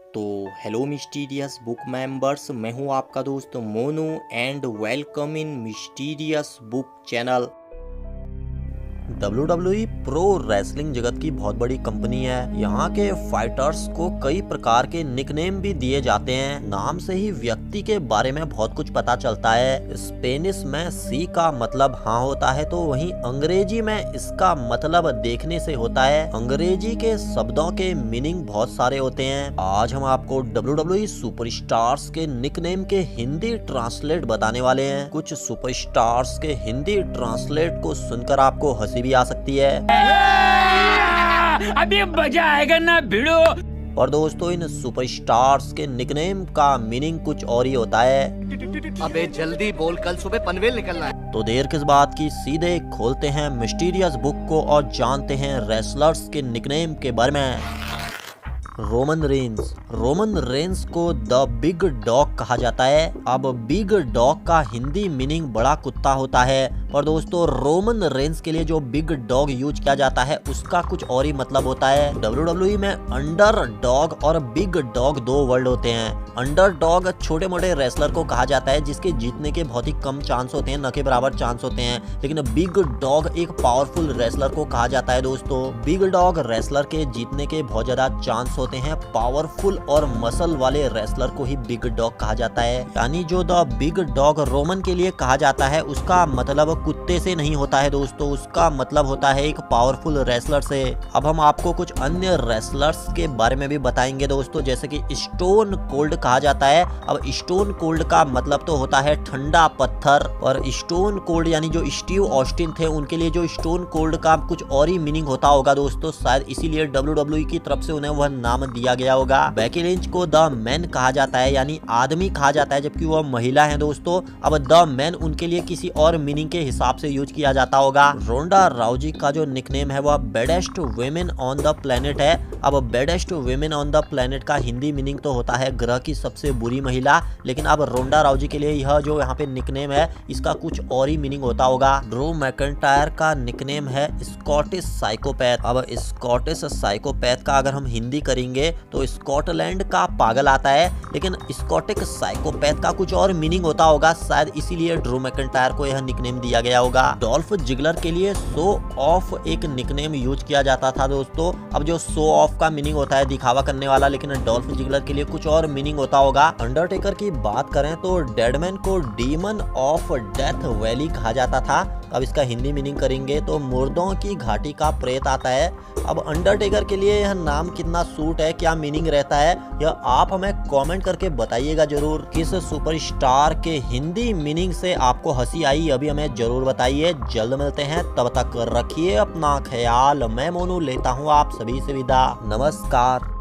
तो hello mysterious book members, मैं हूं आपका दोस्त Monu and welcome in mysterious book channel. WWE pro wrestling जगत की बहुत बड़ी कंपनी है। यहाँ के फाइटर्स को कई प्रकार के निकनेम भी दिए जाते हैं। नाम से ही व्यक्ति के बारे में बहुत कुछ पता चलता है। स्पेनिश में सी का मतलब हाँ होता है, तो वहीं अंग्रेजी में इसका मतलब देखने से होता है। अंग्रेजी के शब्दों के मीनिंग बहुत सारे होते हैं। आज हम आपको WWE सुपरस्टार्स के निकनेम के हिंदी ट्रांसलेट बताने वाले हैं। कुछ सुपरस्टार्स के हिंदी ट्रांसलेट को सुनकर आपको हंसी भी आ सकती है। अभी मजा आएगा ना भिड़ो। और दोस्तों, इन सुपरस्टार्स के निकनेम का मीनिंग कुछ और ही होता है। अबे जल्दी बोल, कल सुबह पनवेल निकलना है। तो देर किस बात की, सीधे खोलते हैं मिस्टीरियस बुक को और जानते हैं रेसलर्स के निकनेम के बारे में। रोमन रेंस को द बिग डॉग कहा जाता है। अब बिग डॉग का हिंदी मीनिंग बड़ा कुत्ता होता है, और दोस्तों रोमन रेंस के लिए जो बिग डॉग यूज किया जाता है उसका कुछ और ही मतलब होता है। WWE में अंडर डॉग और बिग डॉग दो वर्ड होते हैं। अंडर डॉग छोटे मोटे रेसलर को कहा जाता है जिसके जीतने के बहुत ही कम चांस होते हैं, न के बराबर चांस होते हैं। लेकिन बिग डॉग एक पावरफुल रेसलर को कहा जाता है। दोस्तों, बिग डॉग रेसलर के जीतने के बहुत ज्यादा चांस होते हैं। पावरफुल और मसल वाले रेसलर को ही बिग डॉग कहा जाता है। यानी जो द बिग डॉग रोमन के लिए कहा जाता है उसका मतलब कुत्ते से नहीं होता है दोस्तों, उसका मतलब होता है एक पावरफुल रेसलर से। अब हम आपको कुछ अन्य रेसलर्स के बारे में भी बताएंगे दोस्तों, जैसे कि स्टोन कोल्ड कहा जाता है। अब स्टोन कोल्ड का मतलब तो होता है ठंडा पत्थर, और स्टोन कोल्ड यानी जो स्टीव ऑस्टिन थे उनके लिए जो स्टोन कोल्ड का कुछ और ही मीनिंग होता होगा दोस्तों, शायद इसीलिए WWE की तरफ से उन्हें वह नाम दिया गया होगा। बेकी लिंच को द मैन कहा जाता है, यानी आदमी कहा जाता है, जबकि वह महिला है दोस्तों। अब द मैन उनके लिए किसी और मीनिंग के हिसाब से यूज किया जाता होगा। रोंडा राउजी का जो निकनेम है वह baddest women on the planet है। अब baddest women on the planet का हिंदी मीनिंग तो होता है ग्रह की सबसे बुरी महिला, लेकिन अब रोंडा राउजी के लिए यह जो यहाँ पे निकनेम है इसका कुछ और ही मीनिंग होता होगा। ड्रू मैकिंटायर का निकनेम है स्कॉटिश साइकोपैथ। अब स्कॉटिश साइकोपैथ का अगर हम हिंदी करेंगे तो स्कॉटलैंड का पागल आता है, लेकिन स्कॉटिक साइकोपैथ का कुछ और मीनिंग होता होगा, शायद इसीलिए ड्रू मैकिंटायर को यह निकनेम दिया गया होगा। डॉल्फ जिगलर के लिए शो ऑफ एक निकनेम यूज किया जाता था दोस्तों। अब जो शो ऑफ का मीनिंग होता है दिखावा करने वाला, लेकिन डॉल्फ जिगलर के लिए कुछ और मीनिंग होता होगा। अंडरटेकर की बात करें तो डेडमैन को डीमन ऑफ डेथ वैली कहा जाता था। अब इसका हिंदी मीनिंग करेंगे तो मुर्दों की घाटी का प्रेत आता है। अब अंडरटेकर के लिए यह नाम कितना सूट है, क्या मीनिंग रहता है, यह आप हमें कमेंट करके बताइएगा जरूर। किस सुपरस्टार के हिंदी मीनिंग से आपको हंसी आई अभी हमें जरूर बताइए। जल्द मिलते हैं, तब तक रखिए अपना ख्याल। मैं मोनू लेता हूँ आप सभी से विदा। नमस्कार।